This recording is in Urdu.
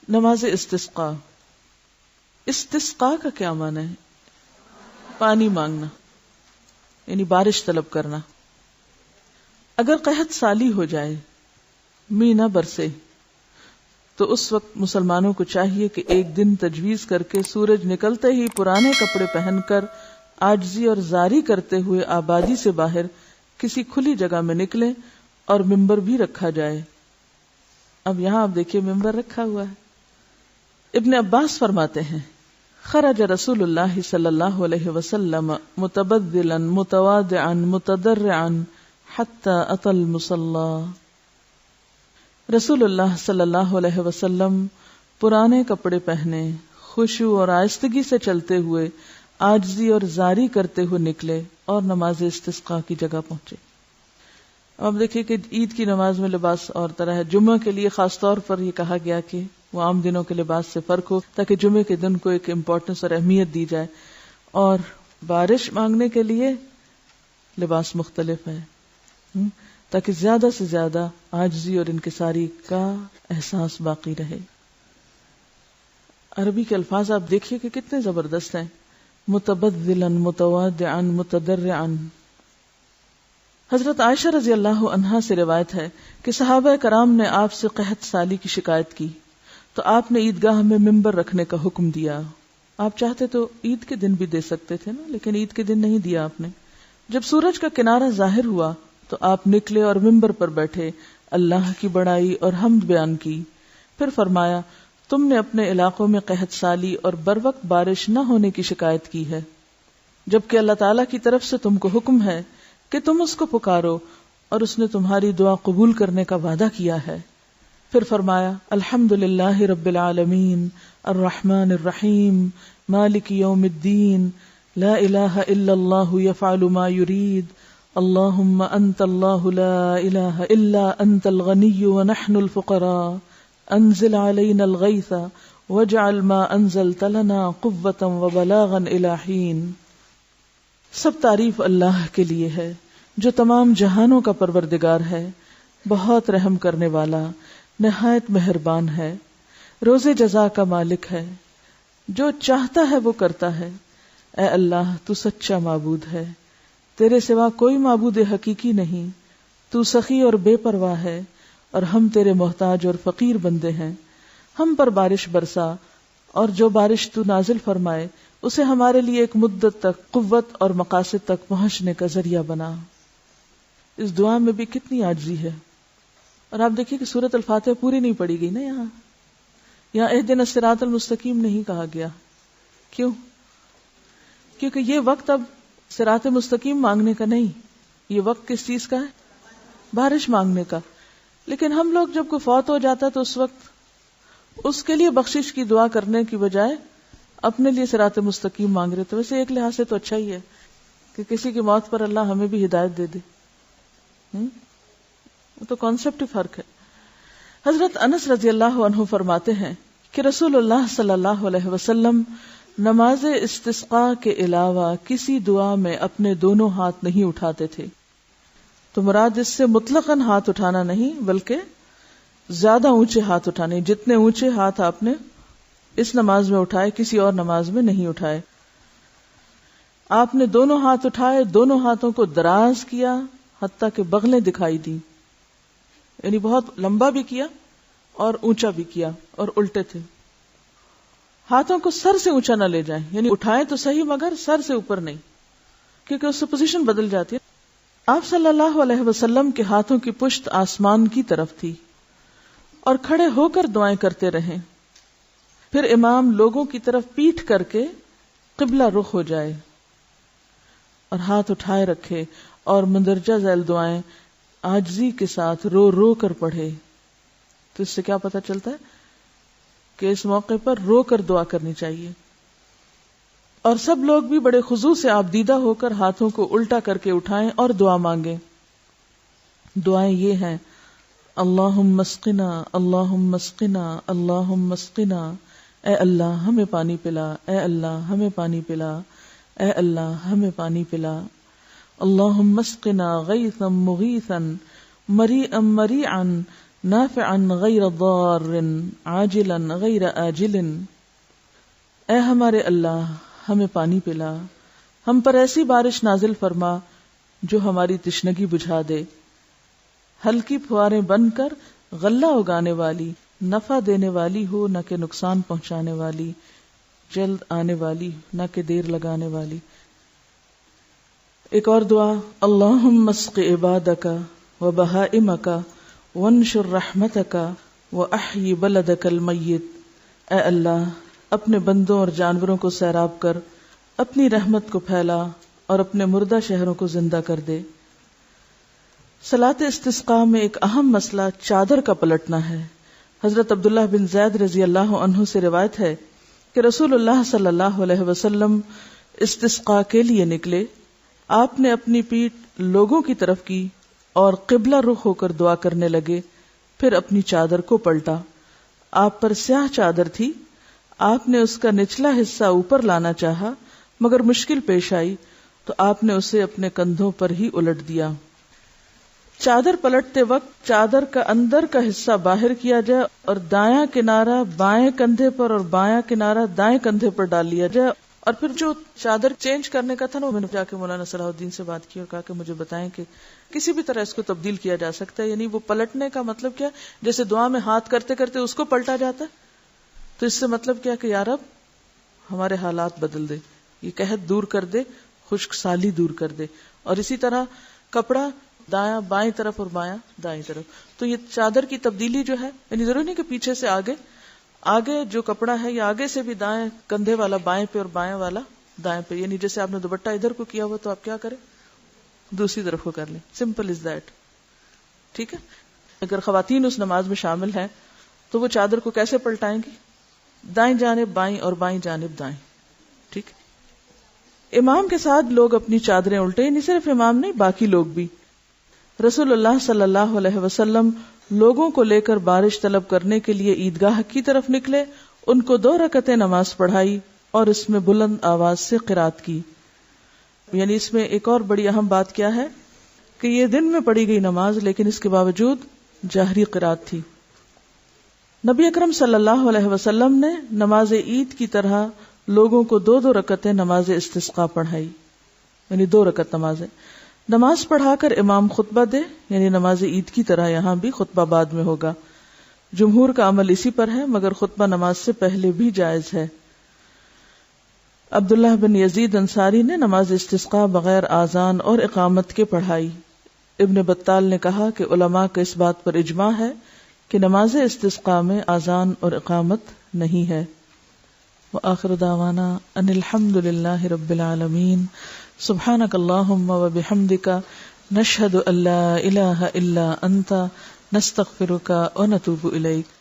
نماز استسقاء. استسقاء کا کیا معنی ہے؟ پانی مانگنا، یعنی بارش طلب کرنا. اگر قحط سالی ہو جائے، می نہ برسے، تو اس وقت مسلمانوں کو چاہیے کہ ایک دن تجویز کر کے سورج نکلتے ہی پرانے کپڑے پہن کر عاجزی اور زاری کرتے ہوئے آبادی سے باہر کسی کھلی جگہ میں نکلیں اور ممبر بھی رکھا جائے. اب یہاں آپ دیکھیے ممبر رکھا ہوا ہے. ابن عباس فرماتے ہیں خرج رسول اللہ صلی اللہ علیہ وسلم متبذلا متواضعا متضرعا حتى اتى المصلى. رسول اللہ صلی اللہ علیہ وسلم پرانے کپڑے پہنے خشوع اور آہستگی سے چلتے ہوئے عاجزی اور زاری کرتے ہوئے نکلے اور نماز استسقاء کی جگہ پہنچے. اب دیکھیں کہ عید کی نماز میں لباس اور طرح ہے. جمعہ کے لیے خاص طور پر یہ کہا گیا کہ وہ عام دنوں کے لباس سے فرق ہو تاکہ جمعے کے دن کو ایک امپورٹنس اور اہمیت دی جائے. اور بارش مانگنے کے لیے لباس مختلف ہے تاکہ زیادہ سے زیادہ عاجزی اور انکساری کا احساس باقی رہے. عربی کے الفاظ آپ دیکھیے کہ کتنے زبردست ہیں. متبذلا متواضعا متضرعا. حضرت عائشہ رضی اللہ عنہا سے روایت ہے کہ صحابہ کرام نے آپ سے قحط سالی کی شکایت کی تو آپ نے عیدگاہ میں ممبر رکھنے کا حکم دیا. آپ چاہتے تو عید کے دن بھی دے سکتے تھے نا، لیکن عید کے دن نہیں دیا آپ نے. جب سورج کا کنارہ ظاہر ہوا تو آپ نکلے اور ممبر پر بیٹھے اللہ کی بڑائی اور حمد بیان کی. پھر فرمایا تم نے اپنے علاقوں میں قحط سالی اور بروقت بارش نہ ہونے کی شکایت کی ہے، جبکہ اللہ تعالیٰ کی طرف سے تم کو حکم ہے کہ تم اس کو پکارو اور اس نے تمہاری دعا قبول کرنے کا وعدہ کیا ہے. پھر فرمایا الحمدللہ رب العالمین الرحمن الرحیم مالک یوم الدین لا الہ الا اللہ یفعل ما یرید اللہم انت اللہ لا الہ الا انت الغنی ونحن الفقراء انزل علینا الغیث واجعل ما انزلت لنا قوة وبلاغا الی حین. سب تعریف اللہ کے لیے ہے جو تمام جہانوں کا پروردگار ہے، بہت رحم کرنے والا، نہایت مہربان ہے، روز جزا کا مالک ہے، جو چاہتا ہے وہ کرتا ہے. اے اللہ تو سچا معبود ہے، تیرے سوا کوئی معبود حقیقی نہیں، تو سخی اور بے پرواہ ہے اور ہم تیرے محتاج اور فقیر بندے ہیں. ہم پر بارش برسا اور جو بارش تو نازل فرمائے اسے ہمارے لیے ایک مدت تک قوت اور مقاصد تک پہنچنے کا ذریعہ بنا. اس دعا میں بھی کتنی عاجزی ہے. اور آپ دیکھیے کہ سورۃ الفاتحہ پوری نہیں پڑھی گئی نا. یہاں اہدنا الصراط المستقیم نہیں کہا گیا. کیوں؟ کیونکہ یہ وقت اب صراط مستقیم مانگنے کا نہیں، یہ وقت کس چیز کا ہے؟ بارش مانگنے کا. لیکن ہم لوگ جب کوئی فوت ہو جاتا ہے تو اس وقت اس کے لیے بخشش کی دعا کرنے کی بجائے اپنے لیے صراط مستقیم مانگ رہے. تو ویسے ایک لحاظ سے تو اچھا ہی ہے کہ کسی کی موت پر اللہ ہمیں بھی ہدایت دے دے. تو کانسیپٹ ہی فرق ہے. حضرت انس رضی اللہ عنہ فرماتے ہیں کہ رسول اللہ صلی اللہ علیہ وسلم نماز استسقاء کے علاوہ کسی دعا میں اپنے دونوں ہاتھ نہیں اٹھاتے تھے. تو مراد اس سے مطلقاً ہاتھ اٹھانا نہیں بلکہ زیادہ اونچے ہاتھ اٹھانے. جتنے اونچے ہاتھ آپ نے اس نماز میں اٹھائے کسی اور نماز میں نہیں اٹھائے. آپ نے دونوں ہاتھ اٹھائے، دونوں ہاتھوں کو دراز کیا حتیٰ کہ بغلیں دکھائی دی، یعنی بہت لمبا بھی کیا اور اونچا بھی کیا اور الٹے تھے. ہاتھوں کو سر سے اونچا نہ لے جائیں، یعنی اٹھائیں تو صحیح مگر سر سے اوپر نہیں، کیونکہ اس سے پوزیشن بدل جاتی ہے. آپ صلی اللہ علیہ وسلم کے ہاتھوں کی پشت آسمان کی طرف تھی اور کھڑے ہو کر دعائیں کرتے رہے. پھر امام لوگوں کی طرف پیٹھ کر کے قبلہ رخ ہو جائے اور ہاتھ اٹھائے رکھے اور مندرجہ ذیل دعائیں عاجزی کے ساتھ رو رو کر پڑھے. تو اس سے کیا پتہ چلتا ہے کہ اس موقع پر رو کر دعا کرنی چاہیے. اور سب لوگ بھی بڑے خضوع سے آبدیدہ ہو کر ہاتھوں کو الٹا کر کے اٹھائیں اور دعا مانگیں. دعائیں یہ ہیں: اللہم اسقنا اللہم اسقنا اللہم اسقنا، اے اللہ ہمیں پانی پلا، اے اللہ ہمیں پانی پلا، اے اللہ ہمیں پانی پلا. اللہم اسقنا غیثا مغیثا مریئا مریعا نافعا غیر ضار عاجلا غیر آجل۔ اے ہمارے اللہ ہمیں پانی پلا، ہم پر ایسی بارش نازل فرما جو ہماری تشنگی بجھا دے، ہلکی پھواریں بن کر غلہ اگانے والی، نفع دینے والی ہو نہ کہ نقصان پہنچانے والی، جلد آنے والی نہ کہ دیر لگانے والی۔ ایک اور دعا، اللہم اسق عبادک و بہائمک وانشر رحمتک واحی بلدک المیت۔ اے اللہ اپنے بندوں اور جانوروں کو سیراب کر، اپنی رحمت کو پھیلا اور اپنے مردہ شہروں کو زندہ کر دے۔ صلاۃ استسقاء میں ایک اہم مسئلہ چادر کا پلٹنا ہے۔ حضرت عبداللہ بن زید رضی اللہ عنہ سے روایت ہے کہ رسول اللہ صلی اللہ علیہ وسلم استسقاء کے لیے نکلے، آپ نے اپنی پیٹھ لوگوں کی طرف کی اور قبلہ رخ ہو کر دعا کرنے لگے، پھر اپنی چادر کو پلٹا۔ آپ پر سیاہ چادر تھی، آپ نے اس کا نچلا حصہ اوپر لانا چاہا مگر مشکل پیش آئی تو آپ نے اسے اپنے کندھوں پر ہی الٹ دیا۔ چادر پلٹتے وقت چادر کا اندر کا حصہ باہر کیا جائے اور دایاں کنارہ بائیں کندھے پر اور بایاں کنارہ دائیں کندھے پر ڈال لیا جائے۔ اور پھر جو چادر چینج کرنے کا تھا نا، میں نے جا کے مولانا صلاح الدین سے بات کی اور کہا کہ مجھے بتائیں کہ کسی بھی طرح اس کو تبدیل کیا جا سکتا ہے، یعنی وہ پلٹنے کا مطلب کیا، جیسے دعا میں ہاتھ کرتے کرتے اس کو پلٹا جاتا ہے، تو اس سے مطلب کیا کہ یا رب ہمارے حالات بدل دے، یہ قحط دور کر دے، خشک سالی دور کر دے۔ اور اسی طرح کپڑا دایاں بائیں طرف اور بایاں دائیں طرف، تو یہ چادر کی تبدیلی جو ہے، یعنی ضروری نہیں کہ پیچھے سے آگے جو کپڑا ہے یا آگے سے بھی دائیں کندھے والا بائیں پہ اور بائیں والا دائیں پہ، یعنی جیسے آپ نے دوپٹہ ادھر کو کیا ہوا تو آپ کیا کریں، دوسری طرف کو کر لیں، سمپل از دیٹ۔ ٹھیک ہے، اگر خواتین اس نماز میں شامل ہیں تو وہ چادر کو کیسے پلٹائیں گی، دائیں جانب بائیں اور بائیں جانب دائیں۔ ٹھیک، امام کے ساتھ لوگ اپنی چادریں الٹے، نہیں صرف امام نہیں باقی لوگ بھی۔ رسول اللہ صلی اللہ علیہ وسلم لوگوں کو لے کر بارش طلب کرنے کے لیے عیدگاہ کی طرف نکلے، ان کو 2 رکعتیں نماز پڑھائی اور اس میں بلند آواز سے قرات کی۔ یعنی اس میں ایک اور بڑی اہم بات کیا ہے کہ یہ دن میں پڑھی گئی نماز لیکن اس کے باوجود جہری قرات تھی۔ نبی اکرم صلی اللہ علیہ وسلم نے نماز عید کی طرح لوگوں کو 2 رکعتیں نماز استسقاء پڑھائی، یعنی 2 رکعت نماز پڑھا کر امام خطبہ دے، یعنی نماز عید کی طرح یہاں بھی خطبہ بعد میں ہوگا۔ جمہور کا عمل اسی پر ہے مگر خطبہ نماز سے پہلے بھی جائز ہے۔ عبداللہ بن یزید انصاری نے نماز استسقاء بغیر آذان اور اقامت کے پڑھائی۔ ابن بطال نے کہا کہ علماء کا اس بات پر اجماع ہے کہ نماز استسقاء میں آذان اور اقامت نہیں ہے۔ وآخر دعوانا ان الحمد للہ رب العالمین، سبحانک اللہم وبحمدک، نشہد ان لا الہ الا انت، نستغفرک ونتوب الیک۔